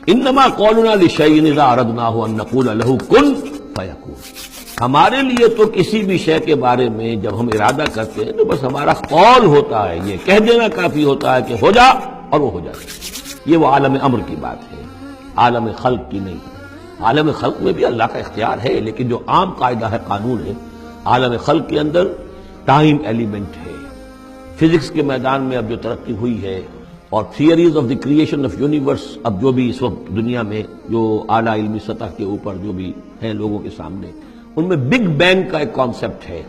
انما قولنا لشیء اذا اردناہ ان نقول له کن فیکون. ہمارے لیے تو کسی بھی شے کے بارے میں جب ہم ارادہ کرتے ہیں تو بس ہمارا قول ہوتا ہے، یہ کہہ دینا کافی ہوتا ہے کہ ہو جا اور وہ ہو جاتا ہے. یہ وہ عالم امر کی بات ہے، عالم خلق کی نہیں. عالم خلق میں بھی اللہ کا اختیار ہے، لیکن جو عام قاعدہ ہے، قانون ہے، عالم خلق کے اندر ٹائم ایلیمنٹ ہے. فزکس کے میدان میں اب جو ترقی ہوئی ہے اور theories of the creation of universe, اب جو بھی اس وقت دنیا میں جو اعلیٰ علمی سطح کے اوپر جو بھی ہیں لوگوں کے سامنے، ان میں بگ بینگ کا ایک کانسیپٹ ہے.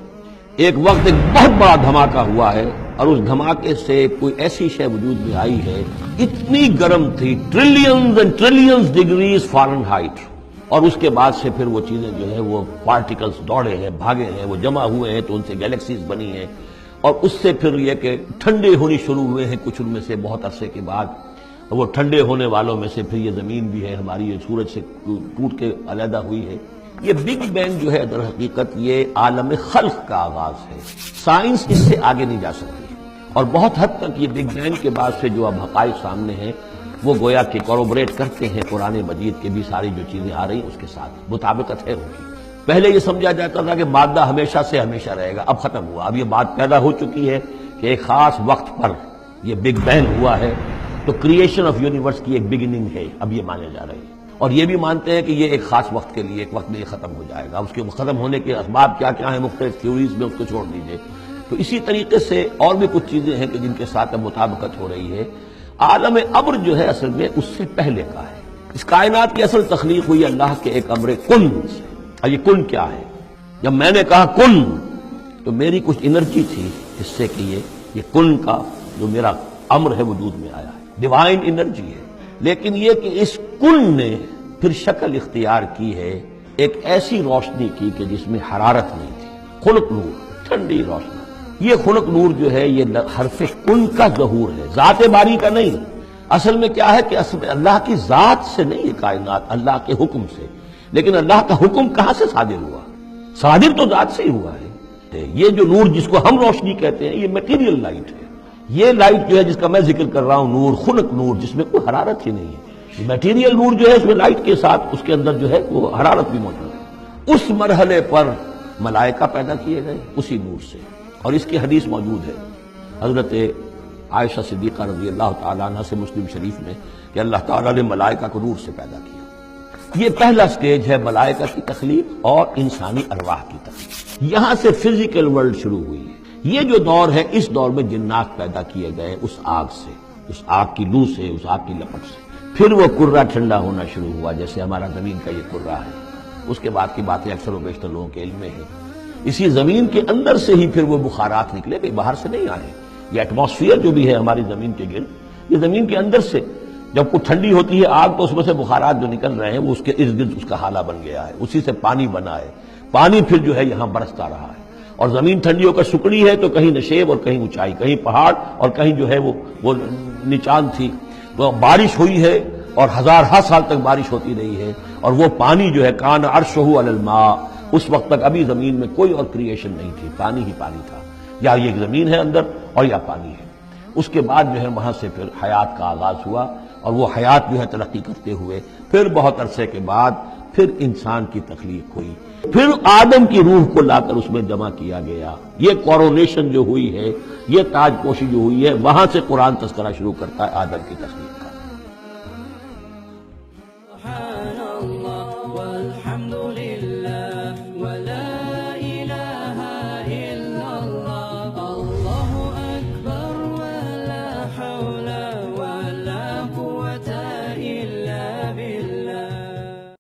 ایک وقت ایک بہت بڑا دھماکہ ہوا ہے اور اس دھماکے سے کوئی ایسی شے وجود میں آئی ہے اتنی گرم تھی، trillions and trillions degrees foreign height, اور اس کے بعد سے پھر وہ چیزیں جو ہے وہ پارٹیکلز دوڑے ہیں، بھاگے ہیں، وہ جمع ہوئے ہیں تو ان سے گیلیکسیز بنی ہیں، اور اس سے پھر یہ کہ ٹھنڈے ہونی شروع ہوئے ہیں کچھ ان میں سے بہت عرصے کے بعد. وہ ٹھنڈے ہونے والوں میں سے پھر یہ زمین بھی ہے ہماری، یہ سورج سے ٹوٹ کے علیحدہ ہوئی ہے. یہ بگ بینگ جو ہے در حقیقت یہ عالم خلق کا آغاز ہے. سائنس اس سے آگے نہیں جا سکتی، اور بہت حد تک یہ بگ بینگ کے بعد سے جو اب حقائق سامنے ہیں وہ گویا کہ کوروبریٹ کرتے ہیں قرآن مجید کے بھی ساری جو چیزیں آ رہی ہیں اس کے ساتھ مطابقت ہے ان کی. پہلے یہ سمجھا جاتا تھا کہ مادہ ہمیشہ سے ہمیشہ رہے گا، اب ختم ہوا. اب یہ بات پیدا ہو چکی ہے کہ ایک خاص وقت پر یہ بگ بینگ ہوا ہے، تو کریشن آف یونیورس کی ایک بگننگ ہے، اب یہ مانے جا رہے ہیں. اور یہ بھی مانتے ہیں کہ یہ ایک خاص وقت کے لیے، ایک وقت میں یہ ختم ہو جائے گا. اس کے ختم ہونے کے اسباب کیا کیا ہیں مختلف تھیوریز میں، اس کو چھوڑ دیجئے. تو اسی طریقے سے اور بھی کچھ چیزیں ہیں کہ جن کے ساتھ اب مطابقت ہو رہی ہے. عالم امر جو ہے اصل میں اس سے پہلے کا ہے. اس کائنات کی اصل تخلیق ہوئی اللہ کے ایک امر کن سے. اور یہ کن کیا ہے؟ جب میں نے کہا کن تو میری کچھ انرجی تھی اس سے کہ یہ کن کا جو میرا امر ہے وجود میں آیا ہے، ڈیوائن انرجی ہے. لیکن یہ کہ اس کن نے پھر شکل اختیار کی ہے ایک ایسی روشنی کی کہ جس میں حرارت نہیں تھی، خلق نور، ٹھنڈی روشنی. یہ خلق نور جو ہے یہ حرف کن کا ظہور ہے، ذات باری کا نہیں. اصل میں کیا ہے کہ اصل میں اللہ کی ذات سے نہیں یہ کائنات، اللہ کے حکم سے. لیکن اللہ کا حکم کہاں سے صادر ہوا؟ صادر تو ذات سے ہی ہوا ہے. یہ جو نور جس کو ہم روشنی کہتے ہیں یہ میٹیریل لائٹ ہے. یہ لائٹ جو ہے جس کا میں ذکر کر رہا ہوں، نور، خلق نور، جس میں کوئی حرارت ہی نہیں ہے. میٹیریل نور جو ہے اس میں لائٹ کے ساتھ اس کے اندر جو ہے وہ حرارت بھی موجود ہے. اس مرحلے پر ملائکہ پیدا کیے گئے اسی نور سے. اور اس کی حدیث موجود ہے حضرت عائشہ صدیقہ رضی اللہ تعالیٰ عنہ سے مسلم شریف میں کہ اللہ تعالیٰ نے ملائکہ کو نور سے پیدا کیا. یہ پہلا سٹیج ہے ملائکہ کی تخلیق اور انسانی ارواح کی تخلیق. یہاں سے فزیکل ورلڈ شروع ہوئی ہے. یہ جو دور ہے اس دور میں جنات پیدا کیے گئے اس آگ سے، اس آگ کی لو سے، اس آگ کی لپٹ سے. پھر وہ کرہ ٹھنڈا ہونا شروع ہوا جیسے ہمارا زمین کا یہ کرہ ہے. اس کے بعد کی باتیں اکثر و بیشتر لوگوں کے علم میں ہیں. اسی زمین کے اندر سے ہی پھر وہ بخارات نکلے، کہ باہر سے نہیں آئے. یہ ایٹماسفیئر جو بھی ہے ہماری زمین کے گرد، یہ زمین کے اندر سے جب کوئی ٹھنڈی ہوتی ہے آگ تو اس میں سے بخارات جو نکل رہے ہیں وہ اس کے ارد گرد اس کا حالہ بن گیا ہے. اسی سے پانی بنا ہے. پانی پھر جو ہے یہاں برستا رہا ہے. اور زمین ٹھنڈی ہو کر سکڑی ہے تو کہیں نشیب اور کہیں اونچائی، کہیں پہاڑ اور کہیں جو ہے وہ نچان تھی. وہ بارش ہوئی ہے اور ہزارہا سال تک بارش ہوتی رہی ہے. اور وہ پانی جو ہے کان عرشہ علی الماء، اس وقت تک ابھی زمین میں کوئی اور کریشن نہیں تھی، پانی ہی پانی تھا. یا یہ زمین ہے اندر اور یا پانی ہے. اس کے بعد جو ہے وہاں سے پھر حیات کا آغاز ہوا، اور وہ حیات جو ہے ترقی کرتے ہوئے پھر بہت عرصے کے بعد پھر انسان کی تخلیق ہوئی. پھر آدم کی روح کو لا کر اس میں جمع کیا گیا. یہ کورونیشن جو ہوئی ہے، یہ تاج پوشی جو ہوئی ہے، وہاں سے قرآن تذکرہ شروع کرتا ہے آدم کی تخلیق.